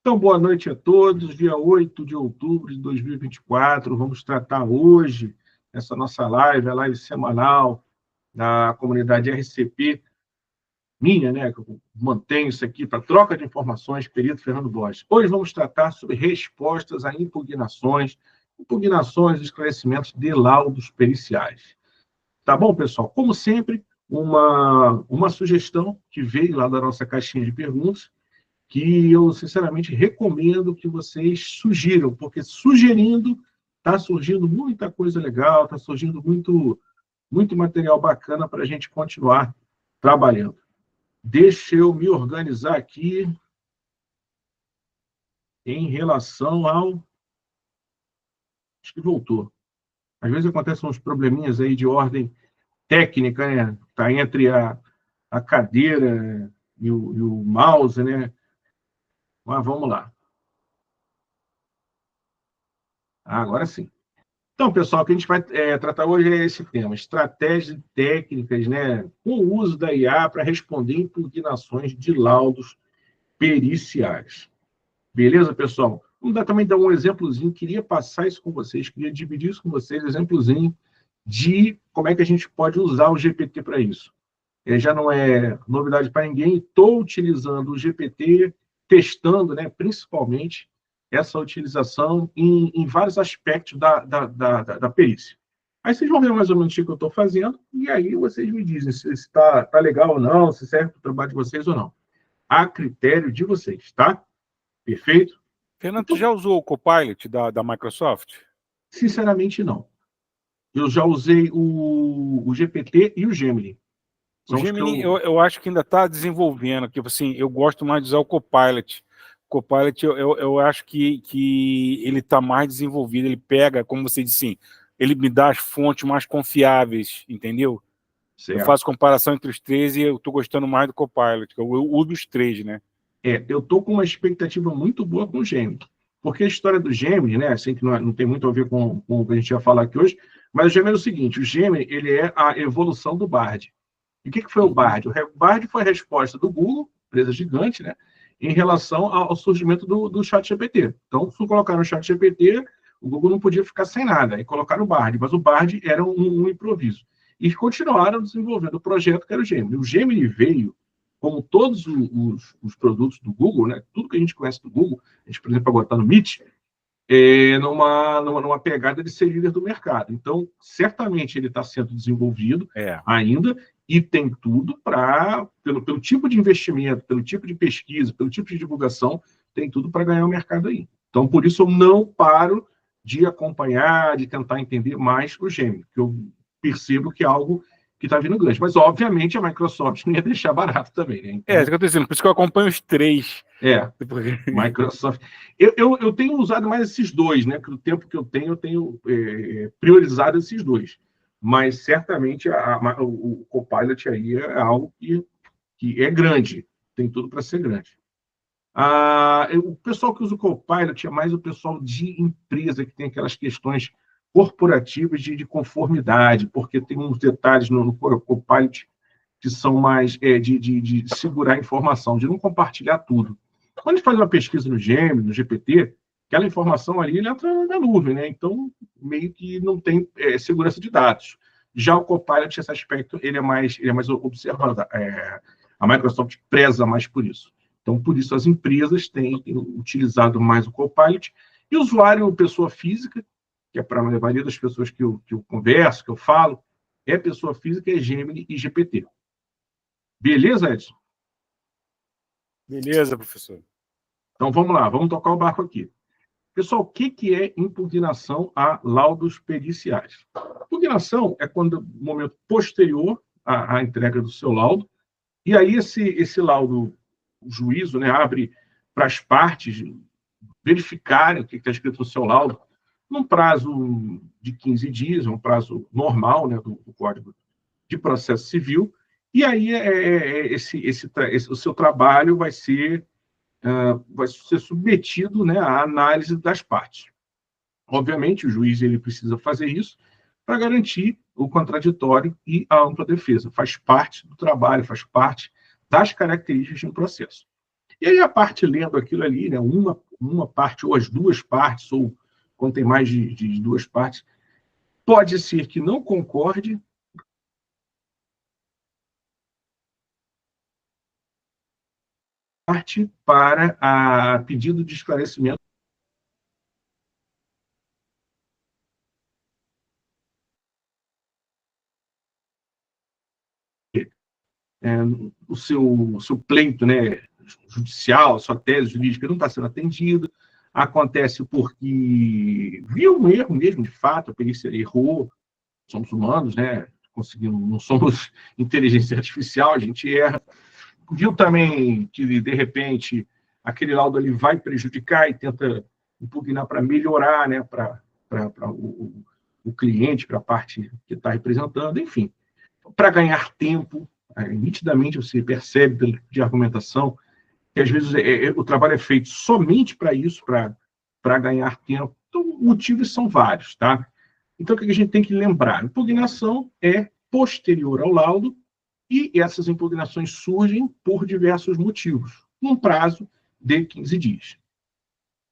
Então, boa noite a todos. Dia 8 de outubro de 2024. Vamos tratar hoje, essa nossa live, a live semanal da comunidade RCP, minha, né? Que eu mantenho isso aqui para troca de informações, perito Fernando Borges. Hoje vamos tratar sobre respostas a impugnações e esclarecimentos de laudos periciais. Tá bom, pessoal? Como sempre, uma sugestão que veio lá da nossa caixinha de perguntas, que eu, sinceramente, recomendo que vocês sugiram, porque sugerindo está surgindo muita coisa legal, está surgindo muito material bacana para a gente continuar trabalhando. Deixa eu me organizar aqui em relação ao... Acho que voltou. Às vezes acontecem uns probleminhas aí de ordem técnica, né? Está entre a cadeira e o mouse, né? Mas vamos lá. Agora sim. Então, pessoal, o que a gente vai tratar hoje é esse tema: estratégias e técnicas, né, com o uso da IA para responder impugnações de laudos periciais. Beleza, pessoal? Vamos também dar um exemplozinho, queria passar isso com vocês, queria dividir isso com vocês, exemplozinho de como é que a gente pode usar o GPT para isso. Já não é novidade para ninguém, estou utilizando o GPT, testando, né, principalmente, essa utilização em vários aspectos da perícia. Aí vocês vão ver mais ou menos o que eu estou fazendo, e aí vocês me dizem se está legal ou não, se serve para o trabalho de vocês ou não. A critério de vocês, tá? Perfeito? Fernando, tu Então, já usou o Copilot da Microsoft? sinceramente, não. Eu já usei o GPT e o Gemini. O São os que Gemini, eu... eu acho que ainda está desenvolvendo. Tipo assim, eu gosto mais de usar o Copilot. O Copilot, eu acho que ele está mais desenvolvido. Ele pega, como você disse, assim, ele me dá as fontes mais confiáveis, entendeu? Eu Certo. faço comparação entre os três e eu estou gostando mais do Copilot. Eu uso os três, né? Eu estou com uma expectativa muito boa com o Gemini. Porque a história do Gemini, né, assim, que não tem muito a ver com o que a gente vai falar aqui hoje, mas o Gemini é o seguinte: o Gemini ele é a evolução do Bard. E o que foi o Bard? O Bard foi a resposta do Google, empresa gigante, né, em relação ao surgimento do ChatGPT. Então, se colocar no ChatGPT, o Google não podia ficar sem nada, e colocaram o Bard, mas o Bard era um improviso. E continuaram desenvolvendo o projeto que era o Gemini. O Gemini veio, como todos os produtos do Google, né, tudo que a gente conhece do Google, a gente, por exemplo, agora está no Meet, numa pegada de ser líder do mercado. Então, certamente ele está sendo desenvolvido ainda e tem tudo para, pelo tipo de investimento, pelo tipo de pesquisa, pelo tipo de divulgação, tem tudo para ganhar o mercado aí. Então, por isso eu não paro de acompanhar, de tentar entender mais o Gemini, porque eu percebo que é algo que está vindo grande. Mas, obviamente, a Microsoft não ia deixar barato também, né? Então, isso que eu estou dizendo, por isso que eu acompanho os três. Microsoft. Eu tenho usado mais esses dois, né? Que o tempo que eu tenho priorizado esses dois. Mas certamente o Copilot aí é algo que é grande, tem tudo para ser grande. O pessoal que usa o Copilot é mais o pessoal de empresa, que tem aquelas questões corporativas de conformidade, porque tem uns detalhes no Copilot que são mais de segurar a informação, de não compartilhar tudo. Quando a gente faz uma pesquisa no Gemini, no GPT, aquela informação ali entra na nuvem, né? Então, meio que não tem segurança de dados. Já o Copilot, esse aspecto, ele é mais observado. A Microsoft preza mais por isso. Então, por isso, as empresas têm utilizado mais o Copilot. E o usuário, pessoa física, que é para a maioria das pessoas que eu converso, que eu falo, é pessoa física, é Gemini e GPT. Beleza, Edson? Beleza, professor. Então, vamos lá, vamos tocar o barco aqui. Pessoal, o que é impugnação a laudos periciais? Impugnação é quando, no momento posterior à entrega do seu laudo, e aí esse laudo, o juízo, né, abre para as partes verificarem o que está escrito no seu laudo, num prazo de 15 dias, um prazo normal, né, do Código de Processo Civil, e aí o seu trabalho vai ser submetido, né, à análise das partes. Obviamente, o juiz ele precisa fazer isso para garantir o contraditório e a ampla defesa. Faz parte do trabalho, faz parte das características de um processo. E aí a parte lendo aquilo ali, né, uma parte ou as duas partes, ou quando tem mais de duas partes, pode ser que não concorde, parte para a pedido de esclarecimento. O seu pleito, né, judicial, sua tese jurídica não está sendo atendido, acontece porque viu um erro mesmo, de fato, a perícia errou, somos humanos, né, não somos inteligência artificial, a gente erra, viu também que, de repente, aquele laudo ali vai prejudicar e tenta impugnar para melhorar, né, para o cliente, para a parte que está representando, enfim, para ganhar tempo. Nitidamente você percebe pelo tipo de argumentação que às vezes o trabalho é feito somente para isso, para ganhar tempo. Então, motivos são vários, tá? Então, o que a gente tem que lembrar? Impugnação é posterior ao laudo e essas impugnações surgem por diversos motivos, num prazo de 15 dias.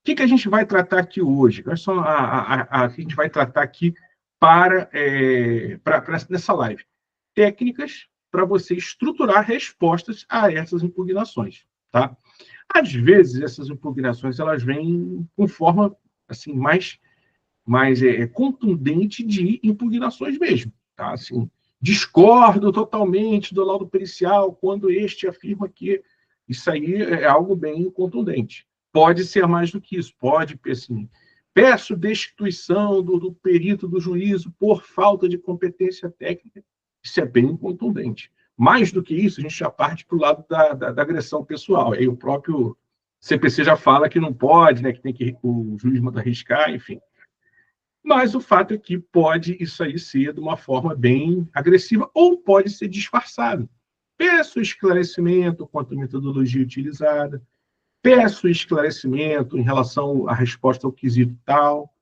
O que a gente vai tratar aqui hoje? Quais são a gente vai tratar aqui nessa live? Técnicas para você estruturar respostas a essas impugnações, tá? Às vezes, essas impugnações elas vêm com forma assim, mais contundente de impugnações mesmo, tá? Assim, discordo totalmente do laudo pericial quando este afirma que isso aí é algo bem contundente. Pode ser mais do que isso, pode, assim, peço destituição do perito do juízo por falta de competência técnica. Isso é bem contundente. Mais do que isso, a gente já parte para o lado da agressão pessoal. Aí o próprio CPC já fala que não pode, né, que tem que o juiz manda arriscar, enfim. Mas o fato é que pode isso aí ser de uma forma bem agressiva ou pode ser disfarçado. Peço esclarecimento quanto à metodologia utilizada, peço esclarecimento em relação à resposta ao quesito tal,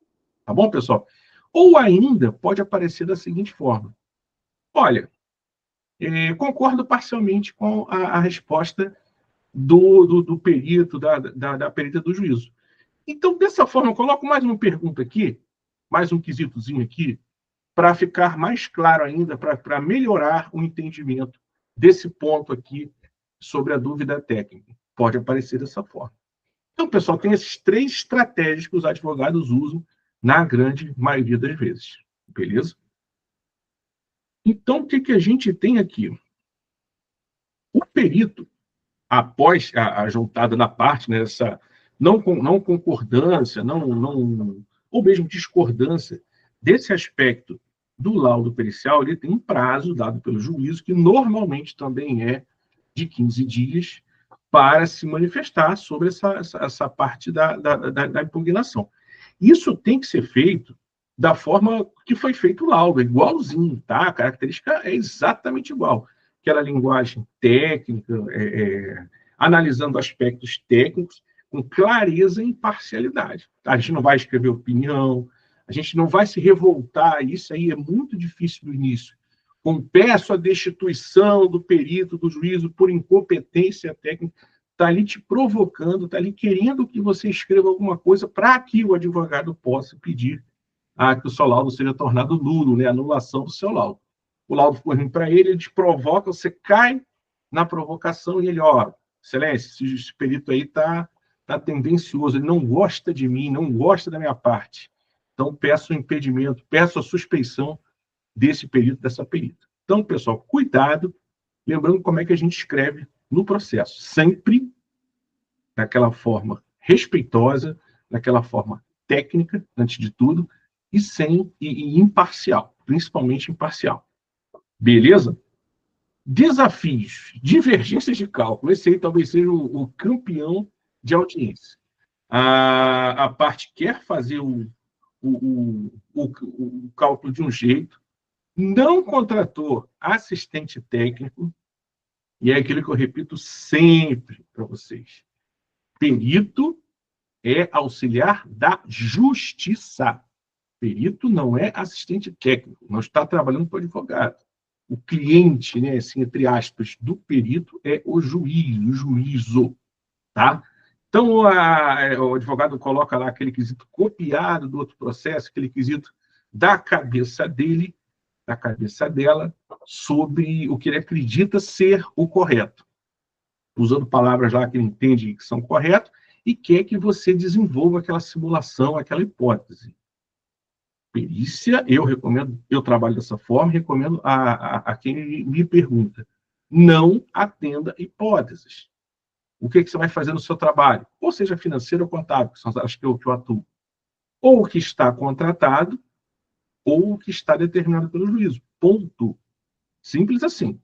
tá bom, pessoal? Ou ainda pode aparecer da seguinte forma: olha, concordo parcialmente com a resposta do perito, da perita do juízo. Então, dessa forma, eu coloco mais uma pergunta aqui, mais um quesitozinho aqui, para ficar mais claro ainda, para melhorar o entendimento desse ponto aqui sobre a dúvida técnica. Pode aparecer dessa forma. Então, pessoal, tem essas três estratégias que os advogados usam na grande maioria das vezes. Beleza? Então, o que a gente tem aqui? O perito, após a juntada na parte, né, essa não concordância, ou mesmo discordância desse aspecto do laudo pericial, ele tem um prazo dado pelo juízo, que normalmente também é de 15 dias, para se manifestar sobre essa parte da impugnação. Isso tem que ser feito da forma que foi feito o laudo, igualzinho, tá? A característica é exatamente igual. Aquela linguagem técnica, analisando aspectos técnicos com clareza e imparcialidade. Tá? A gente não vai escrever opinião, a gente não vai se revoltar, isso aí é muito difícil no início. Peço a destituição do perito, do juízo, por incompetência técnica, está ali te provocando, está ali querendo que você escreva alguma coisa para que o advogado possa pedir que o seu laudo seja tornado nulo, né? Anulação do seu laudo. O laudo foi ruim para ele te provoca, você cai na provocação e ele, excelência, esse perito aí está tendencioso, ele não gosta de mim, não gosta da minha parte. Então, peço o impedimento, peço a suspeição desse perito, dessa perita. Então, pessoal, cuidado, lembrando como é que a gente escreve no processo. Sempre daquela forma respeitosa, daquela forma técnica, antes de tudo, e imparcial, principalmente imparcial. Beleza? Desafios, divergências de cálculo. Esse aí talvez seja o campeão de audiência. A parte quer fazer o cálculo de um jeito, não contratou assistente técnico, e é aquilo que eu repito sempre para vocês. Perito é auxiliar da justiça. Perito não é assistente técnico, não está trabalhando para o advogado. O cliente, né, assim, entre aspas, do perito é o juiz, o juízo. tá? Então, o advogado coloca lá aquele quesito copiado do outro processo, aquele quesito da cabeça dele, da cabeça dela, sobre o que ele acredita ser o correto, usando palavras lá que ele entende que são corretas, e quer que você desenvolva aquela simulação, aquela hipótese. Perícia, eu recomendo, eu trabalho dessa forma, recomendo a quem me pergunta, não atenda hipóteses. O que você vai fazer no seu trabalho? Ou seja, financeiro ou contábil, que são as áreas que eu atuo. Ou o que está contratado, ou o que está determinado pelo juízo. Ponto. Simples assim.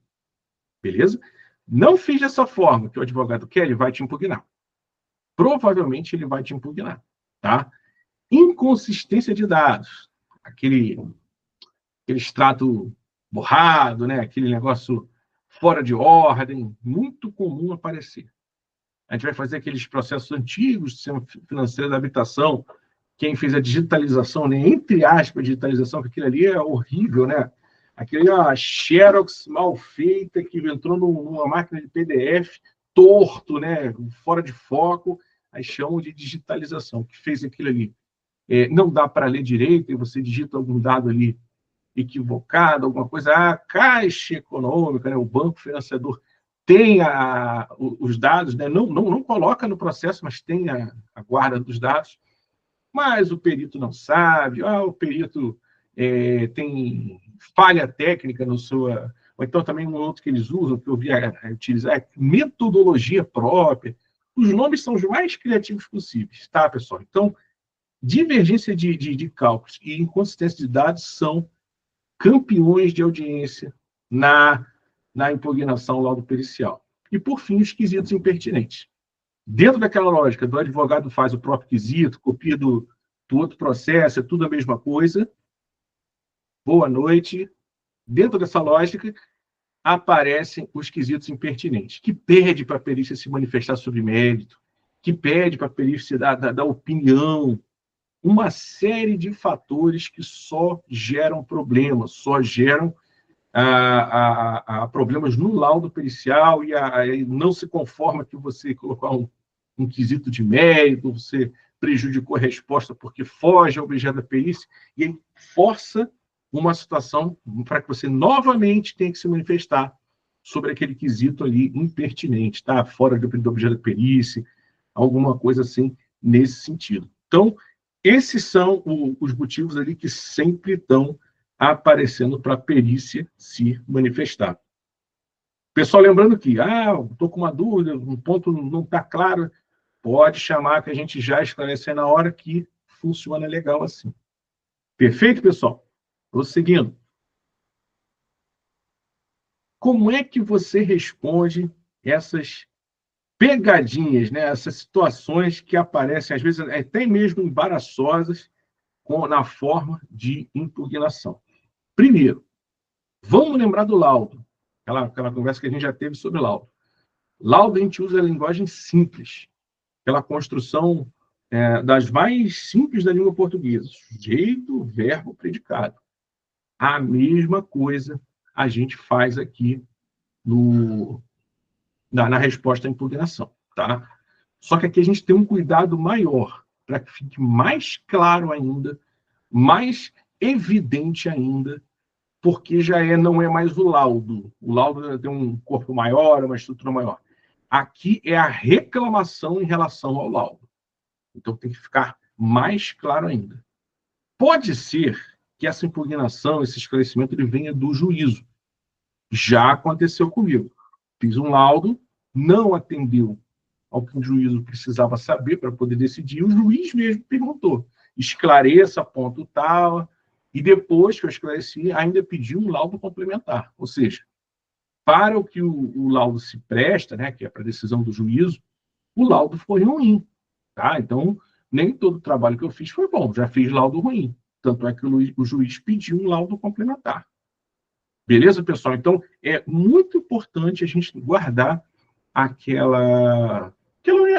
Beleza? Não fiz dessa forma que o advogado quer, ele vai te impugnar. Provavelmente ele vai te impugnar. Tá? Inconsistência de dados. Aquele extrato borrado, né? Aquele negócio fora de ordem, muito comum aparecer. A gente vai fazer aqueles processos antigos do sistema financeiro da habitação, quem fez a digitalização, né? Entre aspas, digitalização, porque aquilo ali é horrível, né? Aquilo ali é uma Xerox mal feita, que entrou numa máquina de PDF, torto, né? Fora de foco, aí chamam de digitalização, que fez aquilo ali. Não dá para ler direito, e você digita algum dado ali equivocado, alguma coisa, a Caixa Econômica, né? O banco financiador tem os dados, né? Não coloca no processo, mas tem a guarda dos dados, mas o perito não sabe, o perito tem falha técnica no sua... Ou então também um outro que eles usam, que eu vi utilizar, é metodologia própria. Os nomes são os mais criativos possíveis, tá, pessoal? Então, divergência de cálculos e inconsistência de dados são campeões de audiência na impugnação laudo pericial. E, por fim, os quesitos impertinentes. Dentro daquela lógica do advogado faz o próprio quesito, copia do outro processo, é tudo a mesma coisa. Boa noite. Dentro dessa lógica, aparecem os quesitos impertinentes, que pede para a perícia se manifestar sobre mérito, que pede para a perícia dar opinião, uma série de fatores que só geram problemas, só geram problemas no laudo pericial e não se conforma que você colocar um quesito de mérito, você prejudicou a resposta porque foge ao objeto da perícia, e aí força uma situação para que você novamente tenha que se manifestar sobre aquele quesito ali impertinente, tá? Fora do objeto da perícia, alguma coisa assim nesse sentido. Então, esses são os motivos ali que sempre estão aparecendo para a perícia se manifestar. Pessoal, lembrando que, estou com uma dúvida, um ponto não está claro, pode chamar que a gente já esclarece na hora, que funciona legal assim. Perfeito, pessoal? Prosseguindo. Como é que você responde essas pegadinhas, né? Essas situações que aparecem, às vezes, até mesmo embaraçosas, na forma de impugnação? Primeiro, vamos lembrar do laudo, aquela conversa que a gente já teve sobre laudo. Laudo, a gente usa a linguagem simples, aquela construção das mais simples da língua portuguesa: sujeito, verbo, predicado. A mesma coisa a gente faz aqui na resposta à impugnação, tá? Só que aqui a gente tem um cuidado maior, para que fique mais claro ainda, mais evidente ainda, porque não é mais o laudo. O laudo tem um corpo maior, uma estrutura maior. Aqui é a reclamação em relação ao laudo. Então tem que ficar mais claro ainda. Pode ser que essa impugnação, esse esclarecimento, ele venha do juízo. Já aconteceu comigo. Fiz um laudo, não atendeu ao que o juízo precisava saber para poder decidir, o juiz mesmo perguntou: esclareça ponto tal, e depois que eu esclareci, ainda pedi um laudo complementar. Ou seja, para o que o laudo se presta, né, que é para a decisão do juízo, o laudo foi ruim. Tá? Então, nem todo o trabalho que eu fiz foi bom, já fiz laudo ruim. Tanto é que o juiz pediu um laudo complementar. Beleza, pessoal? Então, é muito importante a gente guardar aquela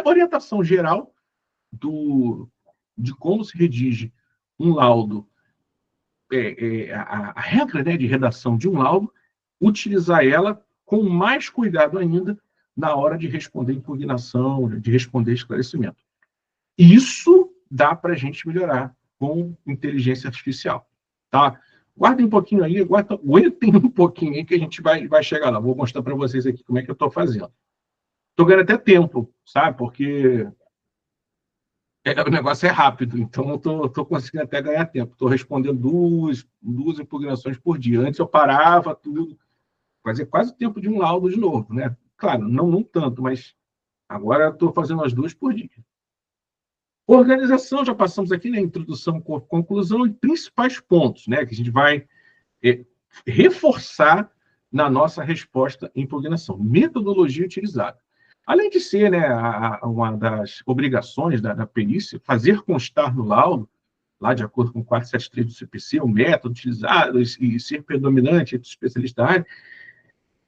orientação geral de como se redige um laudo, a regra, né, de redação de um laudo, utilizar ela com mais cuidado ainda na hora de responder impugnação, de responder esclarecimento. Isso dá para a gente melhorar com inteligência artificial. Tá? Guardem um pouquinho aí, aguentem um pouquinho aí que a gente vai chegar lá. Vou mostrar para vocês aqui como é que eu estou fazendo. Estou ganhando até tempo, sabe? Porque o negócio é rápido, então eu estou conseguindo até ganhar tempo. Estou respondendo duas impugnações por dia. Antes eu parava tudo, fazia quase o tempo de um laudo de novo, né? Claro, não tanto, mas agora estou fazendo as 2 por dia. Organização, já passamos aqui na introdução, conclusão e principais pontos, né? Que a gente vai reforçar na nossa resposta à impugnação. Metodologia utilizada. Além de ser, né, uma das obrigações da perícia, fazer constar no laudo, lá de acordo com o 473 do CPC, o método utilizado e ser predominante entre os especialistas da área.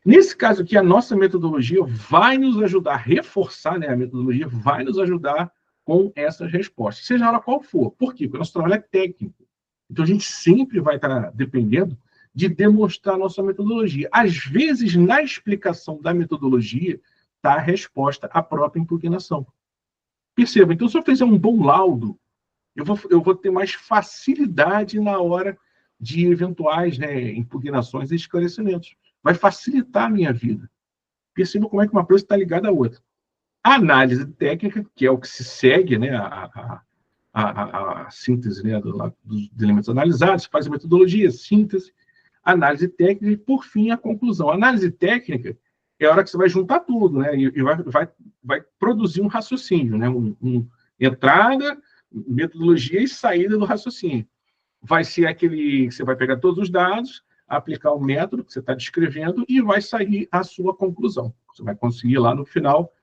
Nesse caso aqui, a nossa metodologia vai nos ajudar a reforçar, né, a metodologia vai nos ajudar com essas respostas, seja ela qual for. Por quê? Porque o nosso trabalho é técnico. Então, a gente sempre vai estar dependendo de demonstrar a nossa metodologia. Às vezes, na explicação da metodologia, está a resposta à própria impugnação. Perceba, então, se eu fizer um bom laudo, eu vou ter mais facilidade na hora de eventuais, né, impugnações e esclarecimentos. Vai facilitar a minha vida. Perceba como é que uma coisa está ligada à outra. A análise técnica, que é o que se segue, né, a síntese, né, dos elementos analisados, faz a metodologia, síntese, análise técnica e, por fim, a conclusão. A análise técnica é a hora que você vai juntar tudo, né, e vai produzir um raciocínio, né, entrada, metodologia e saída do raciocínio. Vai ser aquele que você vai pegar todos os dados, aplicar o método que você está descrevendo e vai sair a sua conclusão. Você vai conseguir lá no final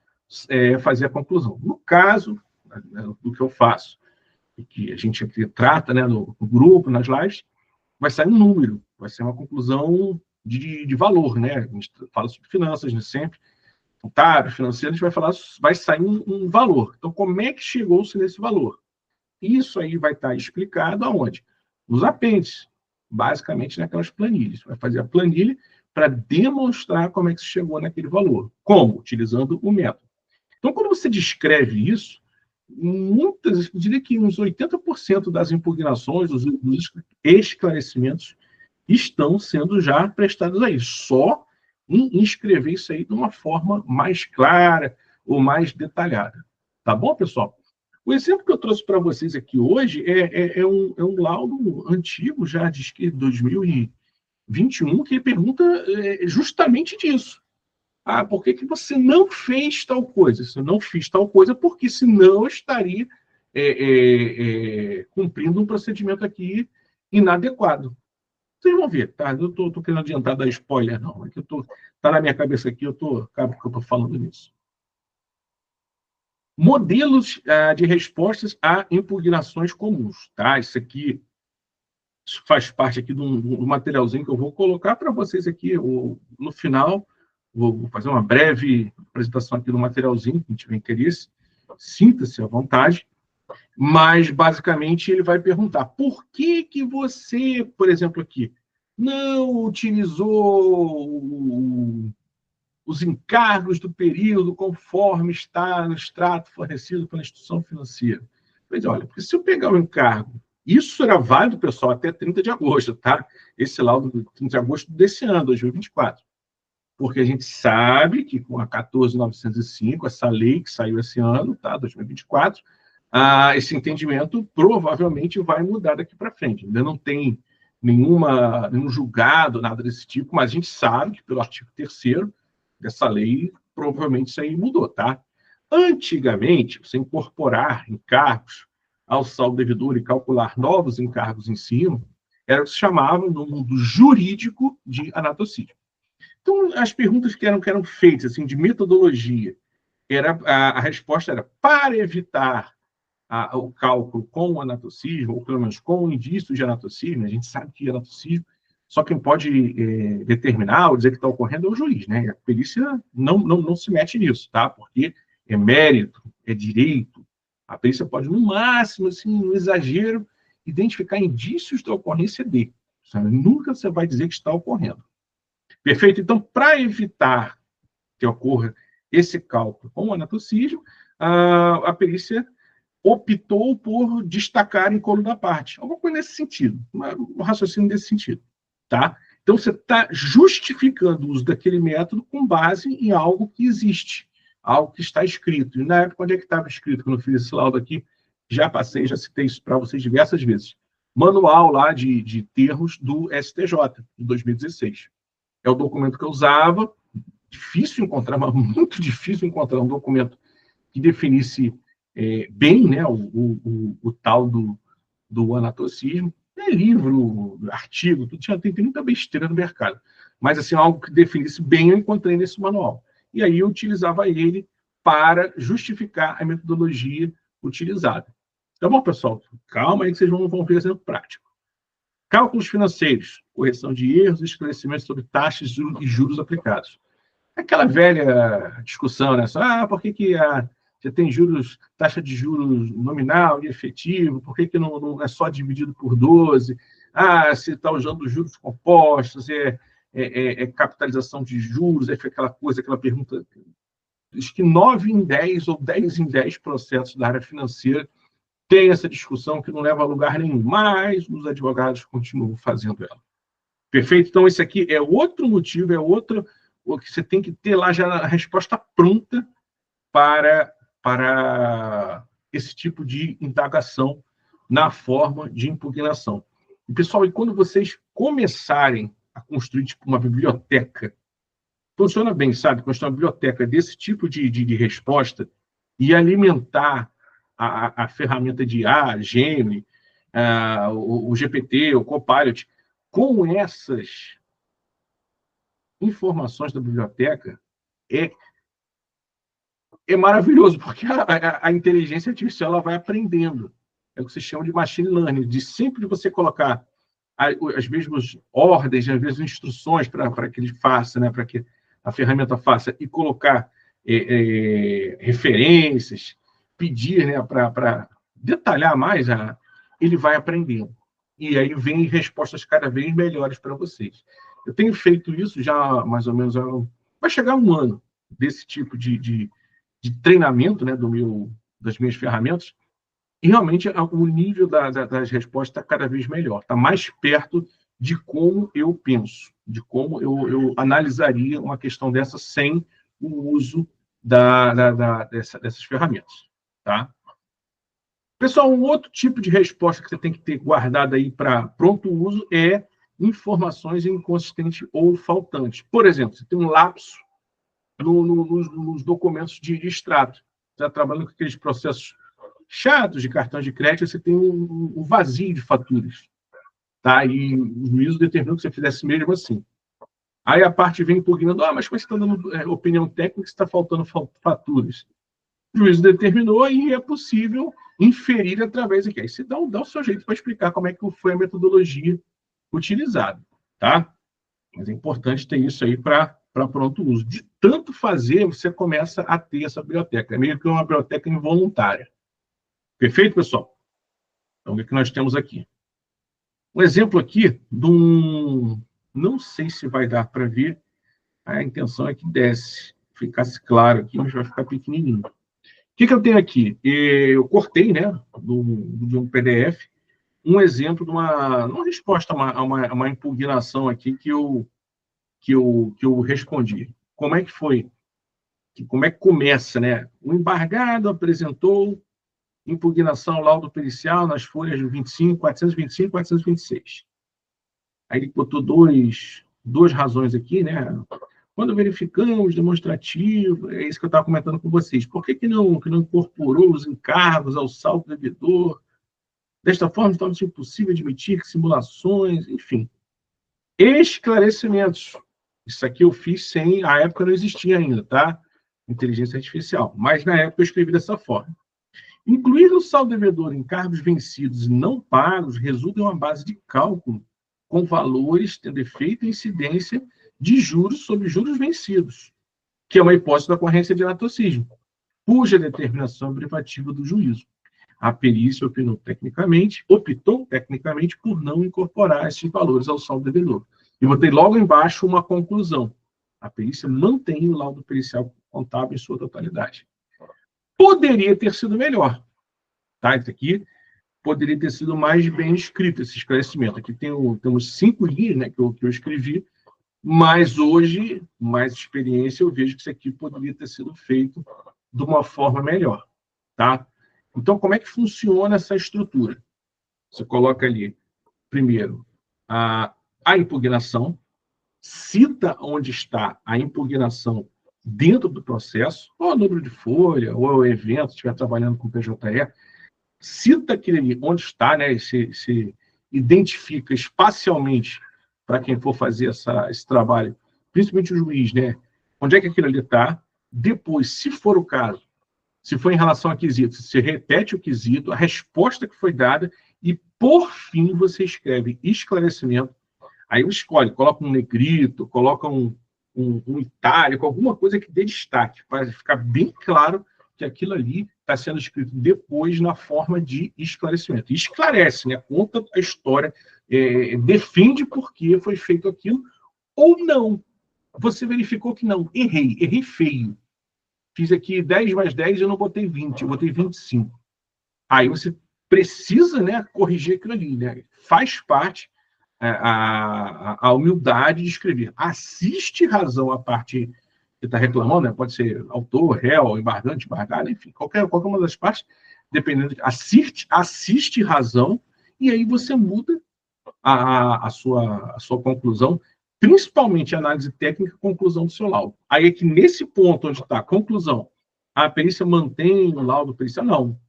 fazer a conclusão. No caso, né, do que eu faço, e que a gente aqui trata, né, no grupo, nas lives, vai sair um número, vai ser uma conclusão de valor, né? A gente fala sobre finanças, né, sempre, contábil, financeiro, a gente vai sair um valor. Então, como é que chegou-se nesse valor? Isso aí vai estar explicado aonde? Nos apêndices, basicamente naquelas planilhas. Vai fazer a planilha para demonstrar como é que se chegou naquele valor. Como? Utilizando o método. Então, quando você descreve isso, eu diria que uns 80% das impugnações, dos esclarecimentos, estão sendo já prestados aí. Só em escrever isso aí de uma forma mais clara ou mais detalhada. Tá bom, pessoal? O exemplo que eu trouxe para vocês aqui hoje é um laudo antigo, já de 2021, que pergunta justamente disso. Por que você não fez tal coisa? Se eu não fiz tal coisa, porque senão eu estaria cumprindo um procedimento aqui inadequado. Vocês vão ver, tá? Eu estou querendo adiantar dar spoiler, não. É que tá na minha cabeça aqui, acabo que eu estou falando nisso. Modelos de respostas a impugnações comuns, tá? Isso aqui faz parte aqui do materialzinho que eu vou colocar para vocês aqui no final. Vou fazer uma breve apresentação aqui do materialzinho, quem tiver interesse, sinta-se à vontade, mas, basicamente, ele vai perguntar por que você, por exemplo, aqui, não utilizou os encargos do período conforme está no extrato fornecido pela instituição financeira. Pois olha, porque se eu pegar o encargo, isso era válido, pessoal, até 30 de agosto, tá? Esse laudo de 30 de agosto desse ano, 2024. Porque a gente sabe que com a 14.905, essa lei que saiu esse ano, tá, 2024, esse entendimento provavelmente vai mudar daqui para frente. Ainda não tem nenhum julgado, nada desse tipo, mas a gente sabe que pelo artigo 3º dessa lei, provavelmente isso aí mudou, tá? Antigamente, você incorporar encargos ao saldo devedor e calcular novos encargos em cima, era o que se chamava, no mundo jurídico, de anatocídio. Então, as perguntas que eram feitas, assim, de metodologia, a resposta era para evitar o cálculo com o anatocismo, ou pelo menos com o indício de anatocismo. A gente sabe que anatocismo, só quem pode determinar ou dizer que está ocorrendo é o juiz, né? A perícia não se mete nisso, tá? Porque é mérito, é direito. A perícia pode, no máximo, assim, no exagero, identificar indícios da ocorrência de. Nunca você vai dizer que está ocorrendo. Perfeito? Então, para evitar que ocorra esse cálculo com o anatocismo, a perícia optou por destacar em colo da parte. Alguma coisa nesse sentido, um raciocínio nesse sentido. Tá? Então, você está justificando o uso daquele método com base em algo que existe, algo que está escrito. E na época, onde é que estava escrito? Quando eu fiz esse laudo aqui, já citei isso para vocês diversas vezes. Manual lá de termos do STJ, de 2016. É o documento que eu usava, difícil encontrar, mas muito difícil encontrar um documento que definisse bem, né, o tal do anatocismo. É livro, artigo, tudo tem muita besteira no mercado. Mas, assim, algo que definisse bem, eu encontrei nesse manual. E aí eu utilizava ele para justificar a metodologia utilizada. Tá bom, pessoal? Calma aí que vocês vão ver exemplo prático. Cálculos financeiros, correção de erros e esclarecimentos sobre taxas e juros aplicados. Aquela velha discussão, né? Por que você tem taxa de juros nominal e efetivo? Por que não é só dividido por 12? Se está usando juros compostos, capitalização de juros, aquela pergunta. Acho que 9 em 10 ou 10 em 10 processos da área financeira tem essa discussão que não leva a lugar nenhum, mas os advogados continuam fazendo ela. Perfeito? Então, esse aqui é outro motivo, o que você tem que ter lá já a resposta pronta para esse tipo de indagação na forma de impugnação. E, pessoal, e quando vocês começarem a construir uma biblioteca, funciona bem, sabe? Construir uma biblioteca desse tipo de resposta e alimentar a ferramenta de IA, Gemini, o GPT, o Copilot, com essas informações da biblioteca, é maravilhoso, porque a inteligência artificial ela vai aprendendo. É o que se chama de machine learning, de sempre você colocar as mesmas ordens, as mesmas instruções para que ele faça, né, para que a ferramenta faça, e colocar referências, pedir, né, para detalhar mais, ele vai aprendendo. E aí vem respostas cada vez melhores para vocês. Eu tenho feito isso já mais ou menos, vai chegar um ano desse tipo de treinamento, né, das minhas ferramentas, e realmente o nível das respostas está cada vez melhor, está mais perto de como eu penso, de como eu analisaria uma questão dessa sem o uso dessas ferramentas. Tá? Pessoal, um outro tipo de resposta que você tem que ter guardada aí para pronto uso é informações inconsistentes ou faltantes. Por exemplo, você tem um lapso nos documentos de extrato. Você está trabalhando com aqueles processos chatos de cartão de crédito, você tem um vazio de faturas. Tá? E o juízo determinou que você fizesse mesmo assim. Aí a parte vem impugnando, mas como você está dando opinião técnica, está faltando faturas. O juízo determinou e é possível inferir através aqui. Aí você dá o seu jeito para explicar como é que foi a metodologia utilizada. Tá? Mas é importante ter isso aí para pronto uso. De tanto fazer, você começa a ter essa biblioteca. É meio que uma biblioteca involuntária. Perfeito, pessoal? Então, o que nós temos aqui? Um exemplo aqui de um... Não sei se vai dar para ver. A intenção é que ficasse claro aqui, mas vai ficar pequenininho. O que eu tenho aqui? Eu cortei, né, de um PDF, um exemplo de uma resposta a uma impugnação aqui que eu respondi. Como é que foi? Como é que começa, né? O embargado apresentou impugnação ao laudo pericial nas folhas 25, 425 e 426. Aí ele botou duas razões aqui, né? Quando verificamos demonstrativo, é isso que eu estava comentando com vocês. Por que não incorporou os encargos ao saldo devedor? Desta forma, torna-se impossível admitir que simulações, enfim. Esclarecimentos. Isso aqui eu fiz sem... A época não existia ainda, tá? Inteligência artificial. Mas na época eu escrevi dessa forma. Incluir no saldo devedor encargos vencidos e não pagos resulta em uma base de cálculo com valores tendo efeito e incidência de juros sobre juros vencidos, que é uma hipótese da ocorrência de anatocismo, cuja determinação é privativa do juízo. A perícia optou tecnicamente por não incorporar esses valores ao saldo devedor. E botei logo embaixo uma conclusão. A perícia mantém o laudo pericial contábil em sua totalidade. Poderia ter sido melhor. Tá? Isso aqui poderia ter sido mais bem escrito, esse esclarecimento. Aqui temos 5 linhas, né, que eu escrevi, mas hoje, mais experiência, eu vejo que isso aqui poderia ter sido feito de uma forma melhor. Tá? Então, como é que funciona essa estrutura? Você coloca ali, primeiro, a impugnação, cita onde está a impugnação dentro do processo, ou o número de folha, ou o evento, se estiver trabalhando com PJE, cita aquele ali onde está, né, se identifica espacialmente para quem for fazer esse trabalho, principalmente o juiz, né, onde é que aquilo ali está. Depois, se for o caso, se for em relação a quesito, você repete o quesito, a resposta que foi dada, e, por fim, você escreve esclarecimento. Aí eu escolhe, coloca um negrito, coloca um itálico, alguma coisa que dê destaque, para ficar bem claro que aquilo ali está sendo escrito depois na forma de esclarecimento. E esclarece, né? Conta a história, defende por que foi feito aquilo, ou não. Você verificou que não, errei feio. Fiz aqui 10 mais 10 e eu não botei 20, eu botei 25. Aí você precisa, né, corrigir aquilo ali, né? Faz parte a humildade de escrever. Assiste razão à parte que está reclamando, né? Pode ser autor, réu, embargante, embargado, enfim, qualquer uma das partes, dependendo. Assiste razão, e aí você muda a sua conclusão, principalmente a análise técnica e conclusão do seu laudo. Aí é que nesse ponto onde está a conclusão, a perícia mantém o laudo pericial? Não.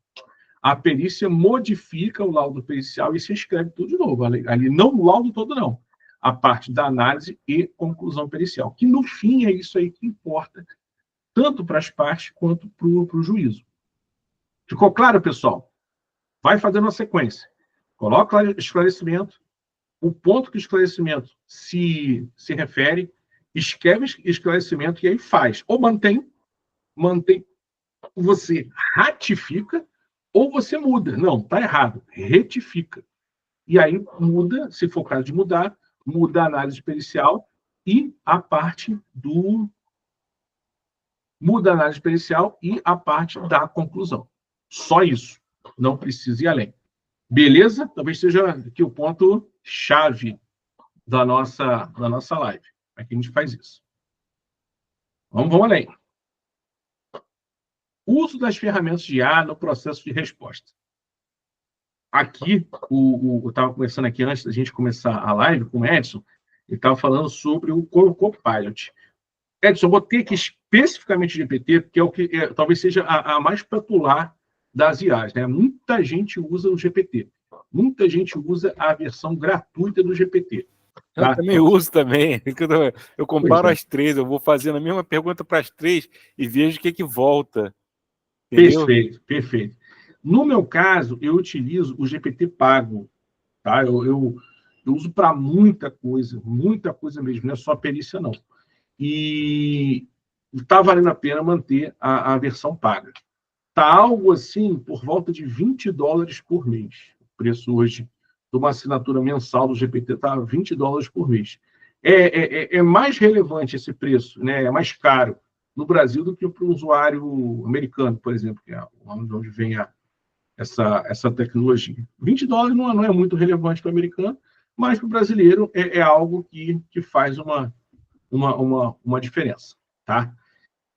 A perícia modifica o laudo pericial e se escreve tudo de novo. Ali não o laudo todo, não. A parte da análise e conclusão pericial. Que, no fim, é isso aí que importa, tanto para as partes quanto para o juízo. Ficou claro, pessoal? Vai fazendo uma sequência. Coloca lá esclarecimento, o ponto que o esclarecimento se refere, escreve esclarecimento e aí faz. Ou mantém, você ratifica, ou você muda. Não, está errado. Retifica. E aí muda, se for o caso de mudar, muda a análise pericial e a parte do... Muda a análise pericial e a parte da conclusão. Só isso. Não precisa ir além. Beleza? Talvez seja aqui o ponto chave da nossa live. Como é que a gente faz isso? Vamos além. Uso das ferramentas de IA no processo de resposta. Aqui, eu estava conversando aqui antes da gente começar a live com o Edson, ele estava falando sobre o Copilot. Edson, eu botei aqui especificamente o GPT, porque é o que talvez seja a mais popular das IAs, né? Muita gente usa o GPT. Muita gente usa a versão gratuita do GPT. Tá? Eu também uso também. Eu comparo as três, eu vou fazendo a mesma pergunta para as três e vejo o que volta. Entendeu? Perfeito. No meu caso, eu utilizo o GPT pago. Tá? Eu uso para muita coisa mesmo, não é só perícia, não. E está valendo a pena manter a versão paga. Está algo assim, por volta de $20 por mês. O preço hoje de uma assinatura mensal do GPT está $20 por mês. É mais relevante esse preço, né? É mais caro no Brasil do que para o usuário americano, por exemplo, que é onde vem essa tecnologia. $20 não é muito relevante para o americano, mas para o brasileiro é algo que faz uma diferença. Tá?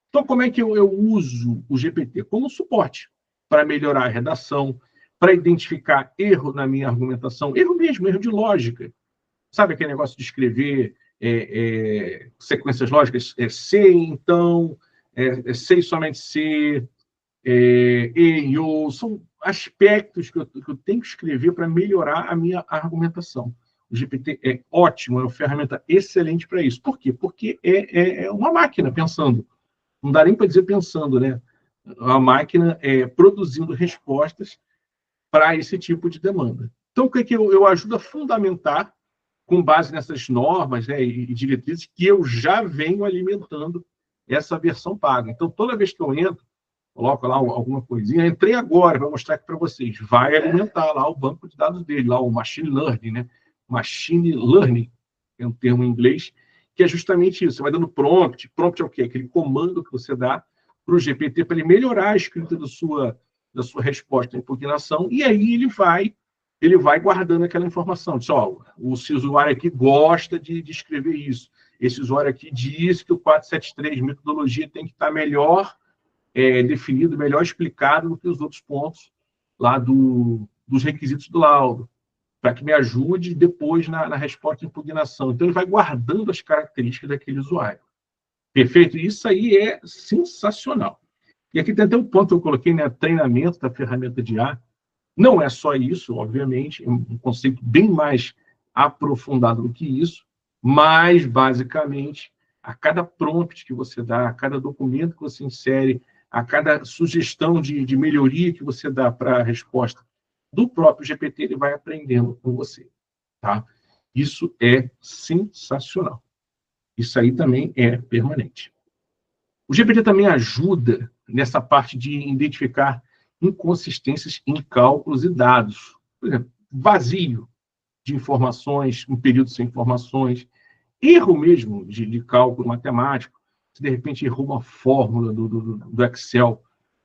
Então, como é que eu uso o GPT? Como suporte para melhorar a redação, para identificar erro na minha argumentação, erro mesmo, erro de lógica. Sabe aquele negócio de escrever sequências lógicas? Se, então, se e somente se, e ou. São aspectos que eu tenho que escrever para melhorar a minha argumentação. O GPT é ótimo, é uma ferramenta excelente para isso. Por quê? Porque é uma máquina pensando. Não dá nem para dizer pensando, né? A máquina produzindo respostas para esse tipo de demanda. Então, o que eu ajudo a fundamentar com base nessas normas, né, e diretrizes que eu já venho alimentando essa versão paga. Então, toda vez que eu entro, coloco lá alguma coisinha, entrei agora para mostrar aqui para vocês, vai alimentar lá o banco de dados dele, lá o Machine Learning, né? Machine Learning, é um termo em inglês, que é justamente isso. Você vai dando prompt. Prompt é o quê? Aquele comando que você dá para o GPT para ele melhorar a escrita da sua resposta à impugnação, e aí ele vai guardando aquela informação. Diz, esse usuário aqui gosta de escrever isso. Esse usuário aqui diz que o 473 metodologia tem que estar melhor definido, melhor explicado do que os outros pontos lá dos requisitos do laudo, para que me ajude depois na resposta de impugnação. Então, ele vai guardando as características daquele usuário. Perfeito? Isso aí é sensacional. E aqui tem até um ponto que eu coloquei, né? Treinamento da ferramenta de IA. Não é só isso, obviamente, é um conceito bem mais aprofundado do que isso, mas, basicamente, a cada prompt que você dá, a cada documento que você insere, a cada sugestão de melhoria que você dá para a resposta do próprio GPT, ele vai aprendendo com você. Tá? Isso é sensacional. Isso aí também é permanente. O GPT também ajuda nessa parte de identificar inconsistências em cálculos e dados. Por exemplo, vazio de informações, um período sem informações, erro mesmo de cálculo matemático. Se de repente errou uma fórmula do Excel,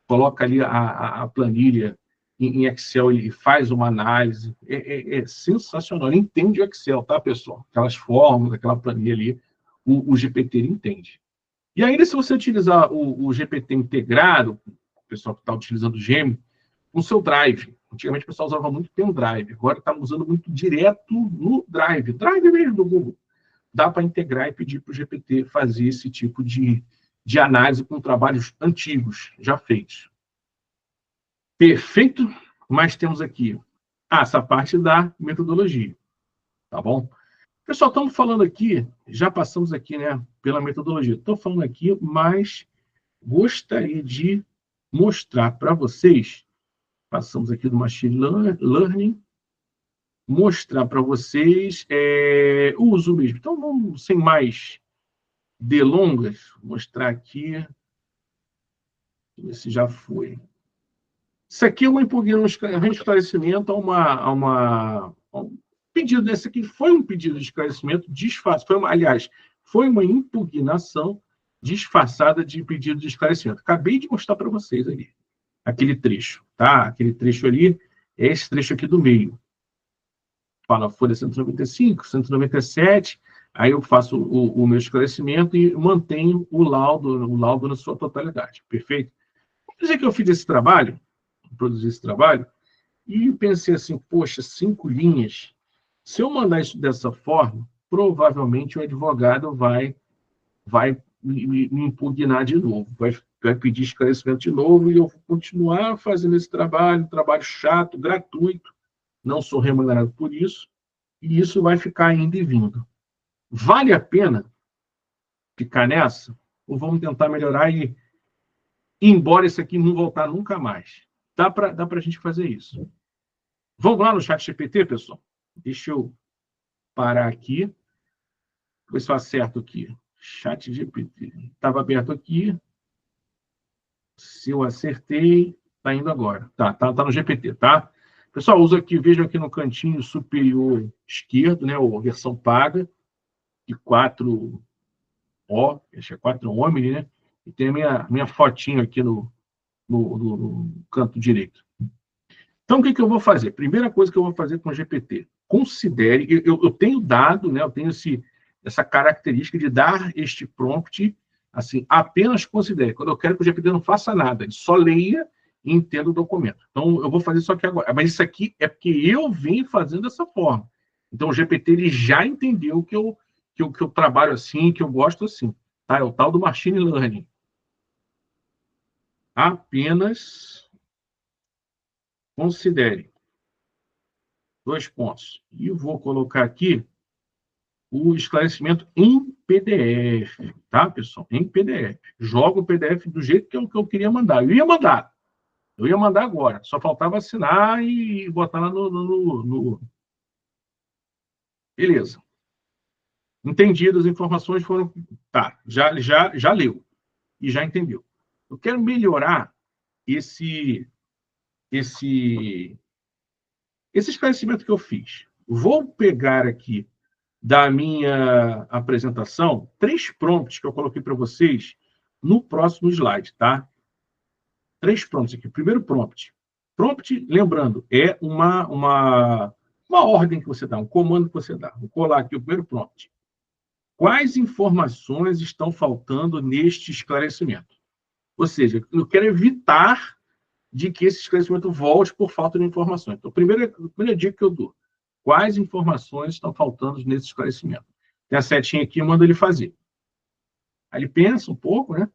coloca ali a planilha em Excel e faz uma análise. É sensacional. Ele entende o Excel, tá, pessoal? Aquelas fórmulas, aquela planilha ali, o GPT entende. E ainda, se você utilizar o GPT integrado, o pessoal que está utilizando o Gemini, com o seu Drive. Antigamente o pessoal usava muito pendrive, agora está usando muito direto no Drive. Drive mesmo do Google. Dá para integrar e pedir para o GPT fazer esse tipo de análise com trabalhos antigos, já feitos. Perfeito? Mas temos aqui essa parte da metodologia. Tá bom? Pessoal, estamos falando aqui, já passamos aqui, né, pela metodologia. Estou falando aqui, mas gostaria de mostrar para vocês, passamos aqui do Machine Learning, mostrar para vocês o uso mesmo. Então, vamos, sem mais delongas, mostrar aqui, ver se já foi. Isso aqui é um esclarecimento a um pedido. Esse aqui foi um pedido de esclarecimento disfarçado. Aliás, foi uma impugnação disfarçada de pedido de esclarecimento. Acabei de mostrar para vocês ali, aquele trecho, tá? Aquele trecho ali, é esse trecho aqui do meio. Fala folha 195, 197, aí eu faço o meu esclarecimento e mantenho o laudo na sua totalidade. Perfeito? Vou dizer que eu fiz esse trabalho, produzi esse trabalho, e pensei assim, poxa, 5 linhas. Se eu mandar isso dessa forma, provavelmente o advogado vai me impugnar de novo, vai pedir esclarecimento de novo, e eu vou continuar fazendo esse trabalho, trabalho chato, gratuito, não sou remunerado por isso, e isso vai ficar indo e vindo. Vale a pena ficar nessa? Ou vamos tentar melhorar e ir embora isso aqui não voltar nunca mais? Dá para a gente fazer isso. Vamos lá no ChatGPT, pessoal? Deixa eu parar aqui. Ver se eu acerto aqui. ChatGPT. Estava aberto aqui. Se eu acertei, está indo agora. Tá no GPT, tá? Pessoal, uso aqui, vejam aqui no cantinho superior esquerdo, né? A versão paga, de 4O, acho que é 4 Omni, né? E tem a minha fotinho aqui no canto direito. Então, o que eu vou fazer? Primeira coisa que eu vou fazer com o GPT, considere, eu tenho dado, né, eu tenho essa característica de dar este prompt, assim, apenas considere. Quando eu quero que o GPT não faça nada, ele só leia e entenda o documento. Então, eu vou fazer isso aqui agora. Mas isso aqui é porque eu venho fazendo dessa forma. Então, o GPT ele já entendeu que eu trabalho assim, que eu gosto assim. Tá? É o tal do Machine Learning. Apenas considere. 2 pontos. E eu vou colocar aqui o esclarecimento em PDF, tá, pessoal? Em PDF. Jogo o PDF do jeito que eu queria mandar. Eu ia mandar agora. Só faltava assinar e botar lá no... Beleza. Entendido, as informações foram... Tá, já leu e já entendeu. Eu quero melhorar esse esclarecimento que eu fiz. Vou pegar aqui da minha apresentação 3 prompts que eu coloquei para vocês no próximo slide, tá? 3 prompts aqui. Primeiro prompt. Prompt, lembrando, é uma ordem que você dá, um comando que você dá. Vou colar aqui o primeiro prompt. Quais informações estão faltando neste esclarecimento? Ou seja, eu quero evitar de que esse esclarecimento volte por falta de informação. Então, a primeira dica que eu dou. Quais informações estão faltando nesse esclarecimento? Tem a setinha aqui, eu mando ele fazer. Aí ele pensa um pouco, né?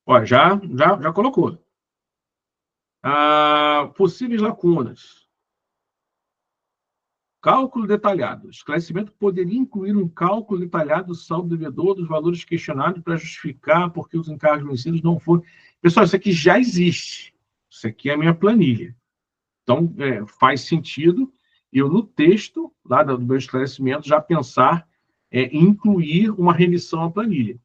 Ó, já colocou. Possíveis lacunas. Cálculo detalhado. O esclarecimento poderia incluir um cálculo detalhado do saldo devedor dos valores questionados para justificar porque os encargos vencidos não foram... Pessoal, isso aqui já existe. Isso aqui é a minha planilha. Então, faz sentido eu, no texto, lá do meu esclarecimento, já pensar em incluir uma remissão à planilha.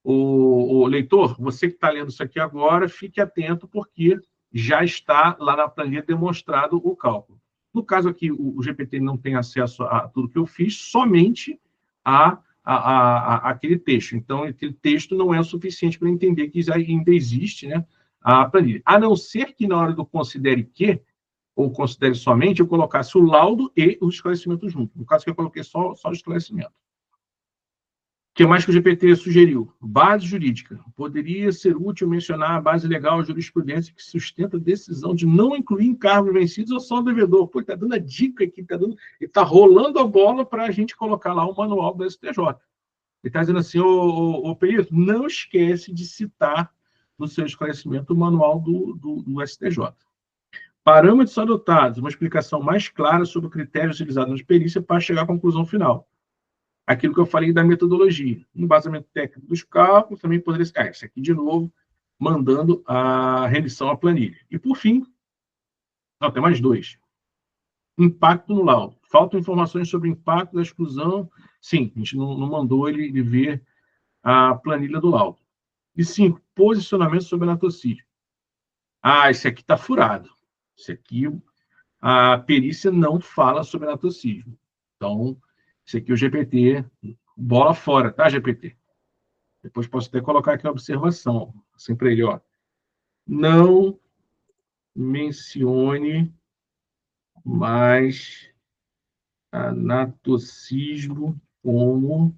O leitor, você que está lendo isso aqui agora, fique atento, porque já está lá na planilha demonstrado o cálculo. No caso aqui, o GPT não tem acesso a tudo que eu fiz, somente aquele texto. Então, aquele texto não é o suficiente para entender que ainda existe, né, a planilha. A não ser que, na hora do considere que, ou considere somente, eu colocasse o laudo e o esclarecimento junto. No caso que eu coloquei só o esclarecimento. O que mais que o GPT sugeriu? Base jurídica. Poderia ser útil mencionar a base legal ou jurisprudência que sustenta a decisão de não incluir encargos vencidos ou só devedor. Pô, ele está dando a dica aqui, ele está rolando a bola para a gente colocar lá o manual do STJ. Ele está dizendo assim, ô perito, não esquece de citar no seu esclarecimento o manual do STJ. Parâmetros adotados, uma explicação mais clara sobre o critério utilizado na perícia para chegar à conclusão final. Aquilo que eu falei da metodologia. Embasamento técnico dos cálculos também poderia ser... isso aqui, de novo, mandando a remissão à planilha. E, por fim, tem mais 2. Impacto no laudo. Faltam informações sobre o impacto da exclusão. Sim, a gente não mandou ele ver a planilha do laudo. E 5, posicionamento sobre anatocídio. Esse aqui está furado. Esse aqui, a perícia não fala sobre anatocídio. Então, esse aqui é o GPT, bola fora, tá, GPT? Depois posso até colocar aqui uma observação, assim para ele, ó. Não mencione mais anatocismo como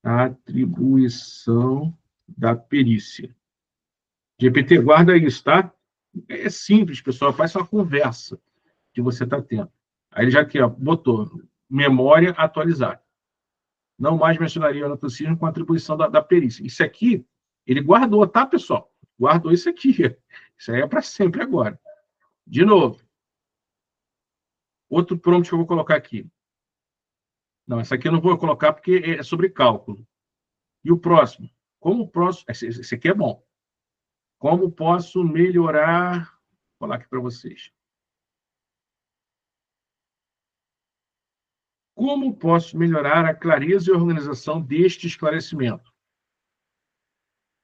atribuição da perícia. GPT, guarda isso, tá? É simples, pessoal, faz uma conversa que você está tendo. Aí ele já aqui, ó, botou memória atualizada. Não mais mencionaria o anatocismo com atribuição da perícia. Isso aqui, ele guardou, tá, pessoal? Guardou isso aqui. Isso aí é para sempre agora. De novo. Outro prompt que eu vou colocar aqui. Não, essa aqui eu não vou colocar porque é sobre cálculo. E o próximo? Esse aqui é bom. Como posso melhorar... Vou falar aqui para vocês. Como posso melhorar a clareza e organização deste esclarecimento?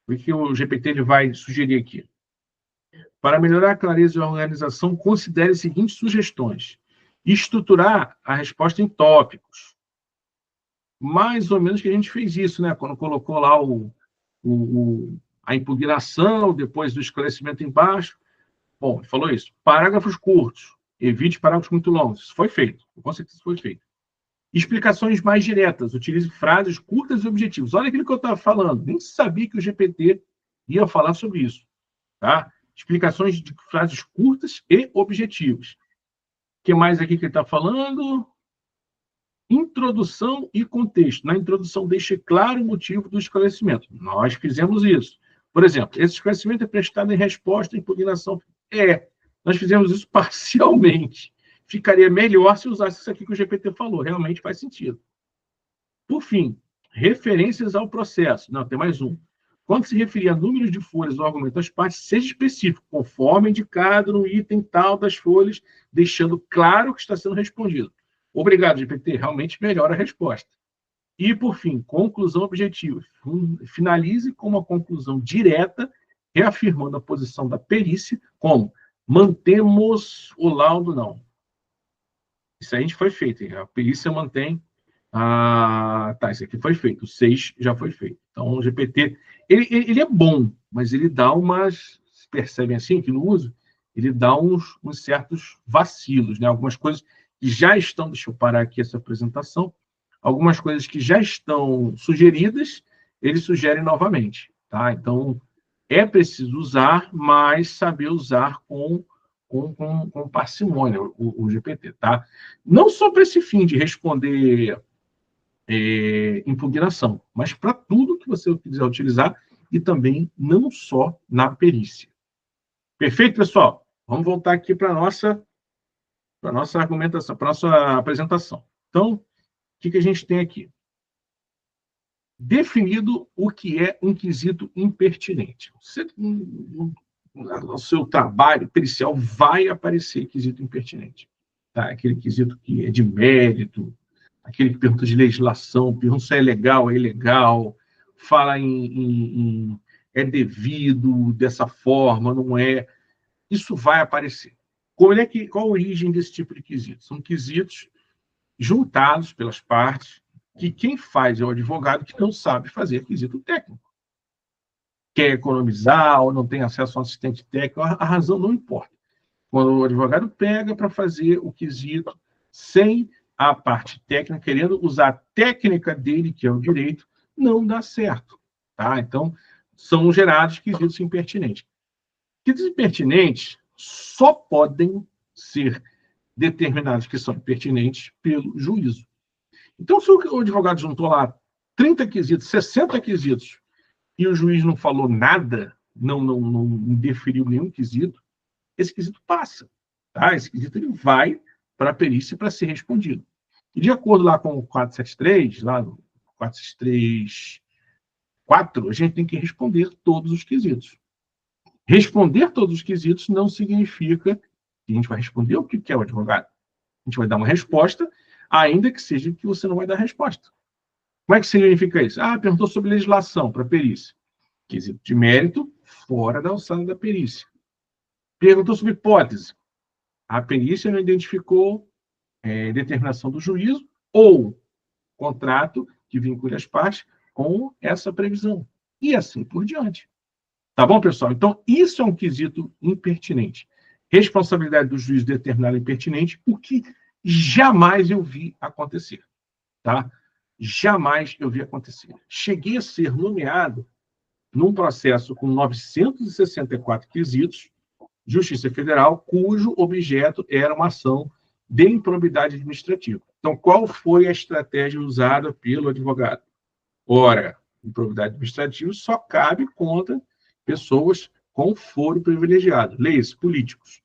O que o GPT ele vai sugerir aqui? Para melhorar a clareza e a organização, considere as seguintes sugestões. Estruturar a resposta em tópicos. Mais ou menos que a gente fez isso, né? Quando colocou lá a impugnação, depois do esclarecimento embaixo. Bom, ele falou isso. Parágrafos curtos. Evite parágrafos muito longos. Isso foi feito. Com certeza foi feito. Explicações mais diretas. Utilize frases curtas e objetivas. Olha aquilo que eu estava falando. Nem sabia que o GPT ia falar sobre isso. Tá? Explicações de frases curtas e objetivas. O que mais aqui que ele está falando? Introdução e contexto. Na introdução, deixe claro o motivo do esclarecimento. Nós fizemos isso. Por exemplo, esse esclarecimento é prestado em resposta à impugnação. Nós fizemos isso parcialmente. Ficaria melhor se usasse isso aqui que o GPT falou. Realmente faz sentido. Por fim, referências ao processo. Não, tem mais um. Quando se referir a números de folhas ou argumentos das partes, seja específico, conforme indicado no item tal das folhas, deixando claro o que está sendo respondido. Obrigado, GPT. Realmente melhora a resposta. E, por fim, conclusão objetiva. Finalize com uma conclusão direta, reafirmando a posição da perícia, como mantemos o laudo, não. Isso aí a gente foi feito. A perícia mantém... tá, isso aqui foi feito. O 6 já foi feito. Então, o GPT, ele é bom, mas ele dá umas... Percebem assim, que no uso, ele dá uns certos vacilos, né? Algumas coisas que já estão... Deixa eu parar aqui essa apresentação. Algumas coisas que já estão sugeridas, ele sugere novamente, tá? Então, é preciso usar, mas saber usar com parcimônia o GPT, tá? Não só para esse fim de responder impugnação, mas para tudo que você quiser utilizar e também não só na perícia. Perfeito, pessoal? Vamos voltar aqui para a nossa argumentação, para a nossa apresentação. Então, o que a gente tem aqui? Definido o que é um quesito impertinente. No seu trabalho pericial vai aparecer quesito impertinente. Tá? Aquele quesito que é de mérito, aquele que pergunta de legislação, pergunta se é legal, é ilegal, fala em é devido dessa forma, não é. Isso vai aparecer. Qual a origem desse tipo de quesito? São quesitos juntados pelas partes, que quem faz é o advogado que não sabe fazer quesito técnico. Quer economizar ou não tem acesso a um assistente técnico, a razão não importa. Quando o advogado pega para fazer o quesito sem a parte técnica, querendo usar a técnica dele, que é o direito, não dá certo. Tá? Então, são gerados quesitos impertinentes. Quesitos impertinentes só podem ser determinados que são impertinentes pelo juízo. Então, se o advogado juntou lá 30 quesitos, 60 quesitos, e o juiz não falou nada, não deferiu nenhum quesito, esse quesito passa. Tá? Esse quesito ele vai para a perícia para ser respondido. E de acordo lá com o 473, lá no 473.4, a gente tem que responder todos os quesitos. Responder todos os quesitos não significa que a gente vai responder o que quer o advogado. A gente vai dar uma resposta, ainda que seja que você não vai dar resposta. Como é que significa isso? Perguntou sobre legislação para perícia. Quesito de mérito, fora da alçada da perícia. Perguntou sobre hipótese. A perícia não identificou determinação do juízo ou contrato que vincule as partes com essa previsão. E assim por diante. Tá bom, pessoal? Então, isso é um quesito impertinente. Responsabilidade do juiz determinar impertinente, o que jamais eu vi acontecer. Tá? Jamais eu vi acontecer. Cheguei a ser nomeado num processo com 964 quesitos, Justiça Federal, cujo objeto era uma ação de improbidade administrativa. Então, qual foi a estratégia usada pelo advogado? Ora, improbidade administrativa só cabe contra pessoas com foro privilegiado, leis, políticos.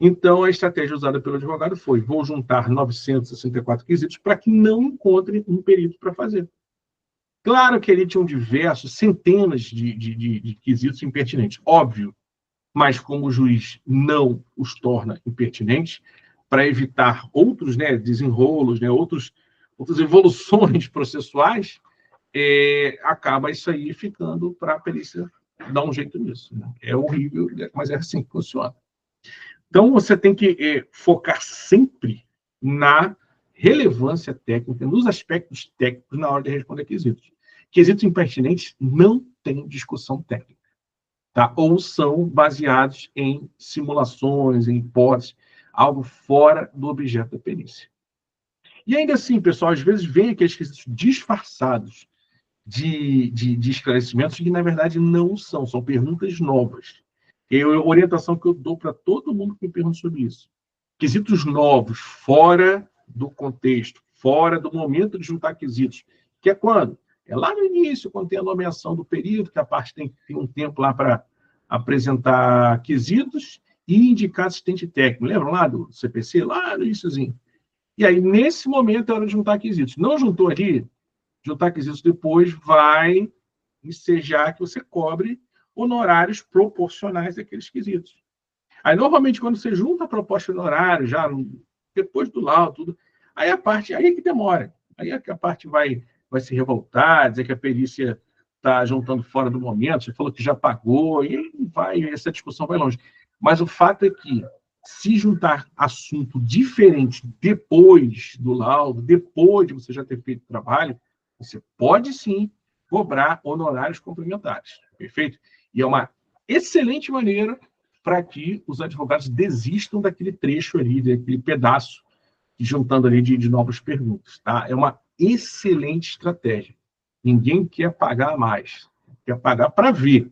Então, a estratégia usada pelo advogado foi: vou juntar 964 quesitos para que não encontre um perito para fazer. Claro que ele tinha centenas de quesitos impertinentes, óbvio, mas como o juiz não os torna impertinentes, para evitar outros desenrolos, outras evoluções processuais, acaba isso aí ficando para a perícia dar um jeito nisso. Né? É horrível, mas é assim que funciona. Então, você tem que focar sempre na relevância técnica, nos aspectos técnicos na hora de responder quesitos. Quesitos impertinentes não têm discussão técnica. Tá? Ou são baseados em simulações, em hipóteses, algo fora do objeto da perícia. E ainda assim, pessoal, às vezes vem aqueles quesitos disfarçados de esclarecimentos que, na verdade, não são perguntas novas. É a orientação que eu dou para todo mundo que me pergunta sobre isso. Quesitos novos, fora do contexto, fora do momento de juntar quesitos, que é quando? É lá no início, quando tem a nomeação do perito, que a parte tem um tempo lá para apresentar quesitos e indicar assistente técnico. Lembram lá do CPC? Lá no iníciozinho. E aí, nesse momento, é hora de juntar quesitos. Não juntou ali, juntar quesitos depois vai ensejar que você cobre honorários proporcionais daqueles quesitos. Aí, normalmente, quando você junta a proposta de honorário, já depois do laudo, tudo, aí é que demora. Aí é que a parte vai se revoltar, dizer que a perícia está juntando fora do momento, você falou que já pagou, e aí essa discussão vai longe. Mas o fato é que Se juntar assunto diferente depois do laudo, depois de você já ter feito o trabalho, você pode sim cobrar honorários complementares, perfeito? E é uma excelente maneira para que os advogados desistam daquele trecho ali, daquele pedaço, juntando ali de novas perguntas, tá? É uma excelente estratégia. Ninguém quer pagar mais, quer pagar para ver,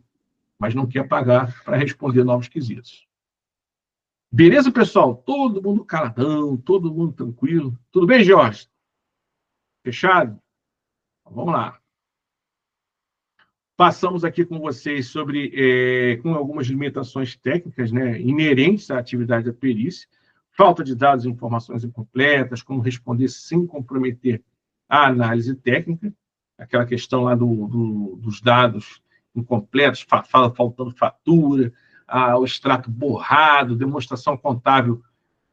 mas não quer pagar para responder novos quesitos. Beleza, pessoal? Todo mundo caladão, todo mundo tranquilo. Tudo bem, Jorge? Fechado? Então, vamos lá. Passamos aqui com vocês sobre com algumas limitações técnicas, né, inerentes à atividade da perícia, falta de dados e informações incompletas, como responder sem comprometer a análise técnica, aquela questão lá dos dados incompletos, faltando fatura, o extrato borrado, demonstração contábil,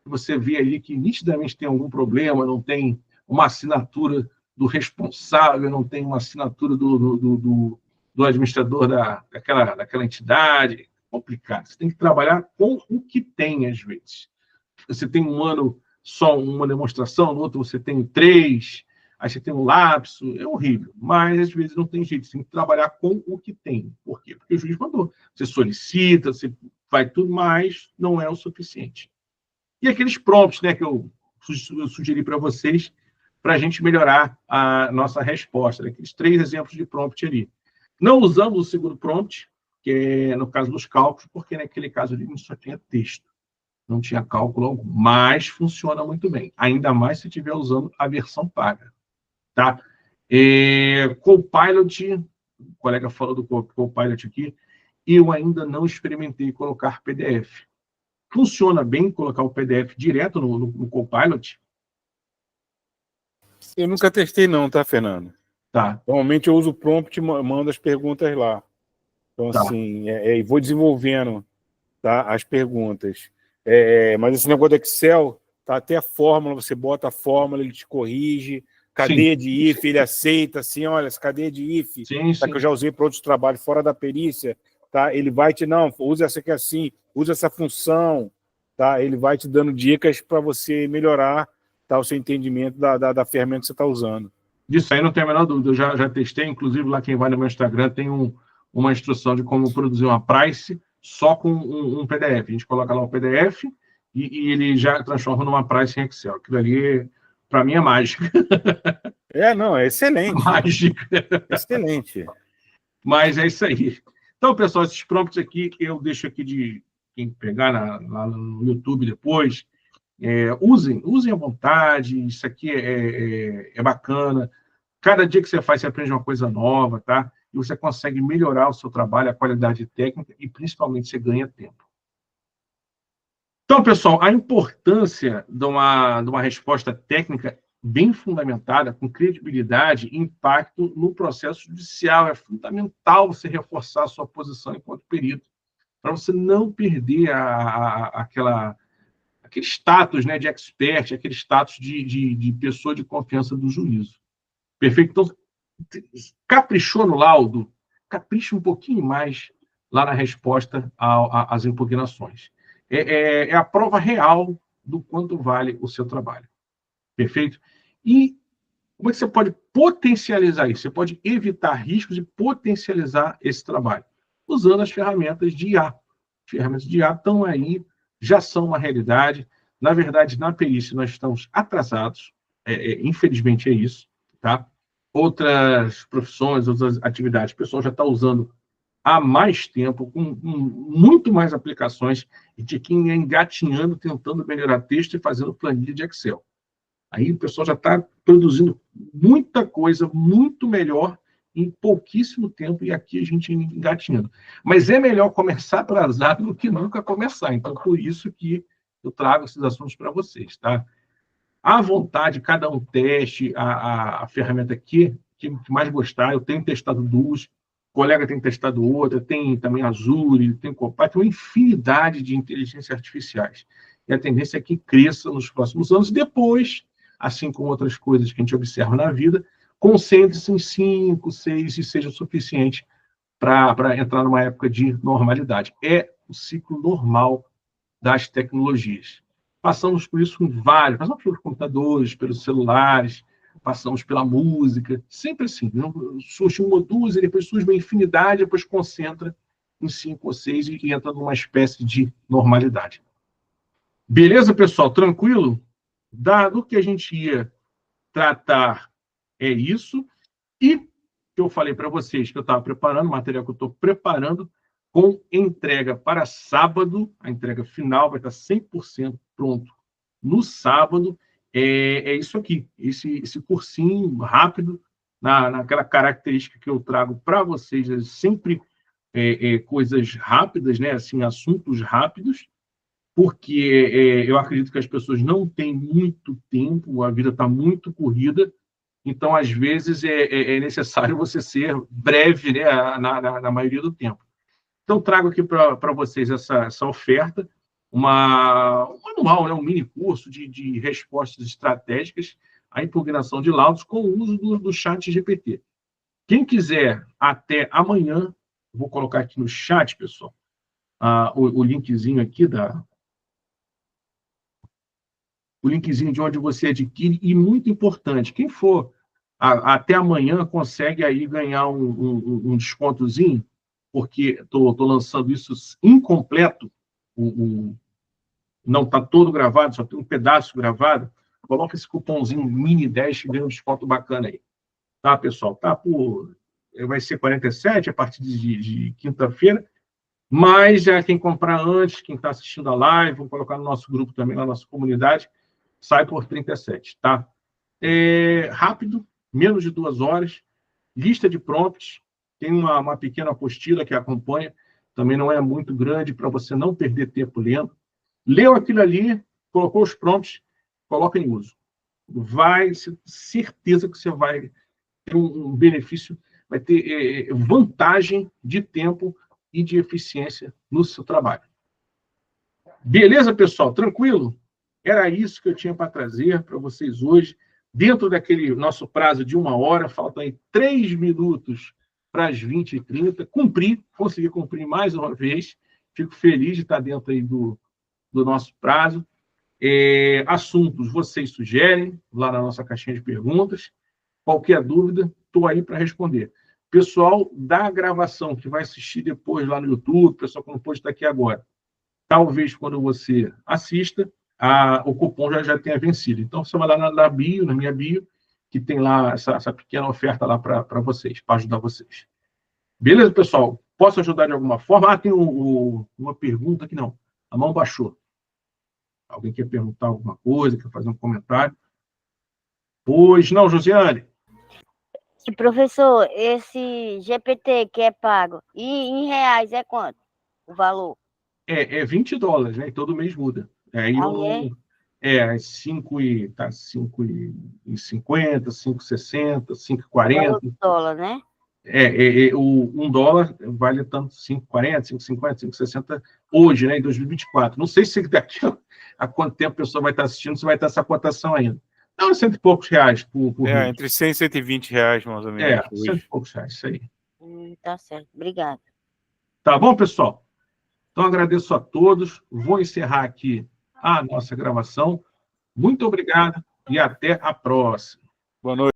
você vê ali que nitidamente tem algum problema, não tem uma assinatura do responsável, não tem uma assinatura do administrador daquela entidade. Complicado. Você tem que trabalhar com o que tem, às vezes. Você tem um ano só uma demonstração, no outro você tem 3, aí você tem um lapso, é horrível. Mas, às vezes, não tem jeito. Você tem que trabalhar com o que tem. Por quê? Porque o juiz mandou. Você solicita, você vai tudo, mas não é o suficiente. E aqueles prompts, né, que eu sugeri para vocês, para a gente melhorar a nossa resposta. Né? Aqueles 3 exemplos de prompt ali. Não usamos o segundo prompt, que é no caso dos cálculos, porque naquele caso ali só tinha texto. Não tinha cálculo algum, mas funciona muito bem. Ainda mais se estiver usando a versão paga. Tá? Copilot, o colega falou do Copilot aqui, eu ainda não experimentei colocar PDF. Funciona bem colocar o PDF direto no Copilot? Eu nunca testei não, tá, Fernando? Tá. Normalmente eu uso o prompt e mando as perguntas lá. Então, Tá. assim, e vou desenvolvendo, tá, as perguntas. Mas esse negócio do Excel, tá, até a fórmula, você bota a fórmula, ele te corrige, cadeia de if, ele aceita, assim, olha, essa cadeia de if, tá, que eu já usei para outros trabalhos fora da perícia, tá, ele vai te, não, usa essa aqui assim, usa essa função, tá, ele vai te dando dicas para você melhorar, tá, o seu entendimento da ferramenta que você está usando. Disso aí não tem a menor dúvida, eu já testei, inclusive lá quem vai no meu Instagram tem uma instrução de como produzir uma price só com um PDF. A gente coloca lá o PDF e ele já transforma numa price em Excel. Aquilo ali, para mim, é mágica. Não, é excelente. Mágica. Excelente. Mas é isso aí. Então, pessoal, esses prompts aqui eu deixo aqui de quem pegar lá no YouTube depois. Usem à vontade, isso aqui é bacana. Cada dia que você faz, você aprende uma coisa nova, tá? E você consegue melhorar o seu trabalho, a qualidade técnica e, principalmente, você ganha tempo. Então, pessoal, a importância de uma resposta técnica bem fundamentada, com credibilidade e impacto no processo judicial. É fundamental você reforçar a sua posição enquanto perito, para você não perder aquele status, né, de expert, aquele status de pessoa de confiança do juízo. Perfeito? Então, caprichou no laudo, capricha um pouquinho mais lá na resposta às impugnações. É a prova real do quanto vale o seu trabalho. Perfeito? E como é que você pode potencializar isso? Você pode evitar riscos e potencializar esse trabalho usando as ferramentas de IA. As ferramentas de IA estão aí, já são uma realidade. Na verdade, na perícia, nós estamos atrasados. Infelizmente, é isso. Tá? Outras profissões, outras atividades, o pessoal já está usando há mais tempo, com muito mais aplicações, e de quem é engatinhando, tentando melhorar texto e fazendo planilha de Excel. Aí o pessoal já está produzindo muita coisa, muito melhor, em pouquíssimo tempo, e aqui a gente engatinhando. Mas é melhor começar atrasado do que nunca começar. Então, por isso que eu trago esses assuntos para vocês, tá? À vontade, cada um teste a ferramenta que mais gostar. Eu tenho testado duas, o colega tem testado outra, tem também Azure, tem Copilot, tem uma infinidade de inteligências artificiais. E a tendência é que cresça nos próximos anos. Depois, assim como outras coisas que a gente observa na vida, concentre-se em 5, 6 e seja suficiente para entrar numa época de normalidade. É o ciclo normal das tecnologias. Passamos por isso em vários, passamos pelos computadores, pelos celulares, passamos pela música, sempre assim. Surge uma ou duas, e depois surge uma infinidade, depois concentra em 5 ou 6 e entra numa espécie de normalidade. Beleza, pessoal? Tranquilo? Dado que a gente ia tratar é isso, e que eu falei para vocês que eu estava preparando, o material que eu estou preparando, com entrega para sábado, a entrega final vai estar 100% pronto no sábado, é isso aqui, esse cursinho rápido, naquela característica que eu trago para vocês, sempre coisas rápidas, né? Assim, assuntos rápidos, porque eu acredito que as pessoas não têm muito tempo, a vida está muito corrida, então, às vezes, é necessário você ser breve, né, na maioria do tempo. Então, trago aqui para vocês essa oferta, um manual, né, um mini curso de respostas estratégicas à impugnação de laudos com o uso do chat GPT. Quem quiser, até amanhã, vou colocar aqui no chat, pessoal, o linkzinho aqui o linkzinho de onde você adquire, e muito importante, quem for até amanhã consegue aí ganhar um descontozinho, porque estou lançando isso incompleto, não está todo gravado, só tem um pedaço gravado. Coloca esse cupomzinho mini10 que ganha um desconto bacana aí. Tá, pessoal? Vai ser 47 a partir de quinta-feira, mas já quem comprar antes, quem está assistindo a live, vamos colocar no nosso grupo também, na nossa comunidade, sai por 37, tá? Rápido, menos de 2 horas, lista de prompts, tem uma pequena apostila que acompanha, também não é muito grande para você não perder tempo lendo. Leu aquilo ali, colocou os prompts, coloca em uso. Vai ser certeza que você vai ter um benefício, vai ter vantagem de tempo e de eficiência no seu trabalho. Beleza, pessoal? Tranquilo? Era isso que eu tinha para trazer para vocês hoje. Dentro daquele nosso prazo de 1 hora, faltam aí 3 minutos para as 20h30. Consegui cumprir mais uma vez. Fico feliz de estar dentro aí do nosso prazo. Assuntos vocês sugerem lá na nossa caixinha de perguntas. Qualquer dúvida, estou aí para responder. Pessoal da gravação que vai assistir depois lá no YouTube, pessoal que não pode estar aqui agora, talvez quando você assista, o cupom já tenha vencido. Então, você vai lá na minha bio, que tem lá essa pequena oferta lá para vocês, para ajudar vocês. Beleza, pessoal? Posso ajudar de alguma forma? Tem uma pergunta aqui, não. A mão baixou. Alguém quer perguntar alguma coisa, quer fazer um comentário? Pois não, Josiane? Professor, esse GPT que é pago, e em reais é quanto o valor? É $20, né? E todo mês muda. Aí é 5,50, 5,60, 5,40. $1, né? O $1 vale tanto 5,40, 5,50, 5,60 hoje, né? Em 2024. Não sei se daqui a quanto tempo a pessoa vai estar assistindo, se vai estar essa cotação ainda. Não, R$100 e poucos por mês. Entre 100 e 120 reais, mais ou menos. R$100 e poucos, isso aí. Tá certo, obrigado. Tá bom, pessoal? Então, agradeço a todos. Vou encerrar aqui a nossa gravação. Muito obrigado e até a próxima. Boa noite.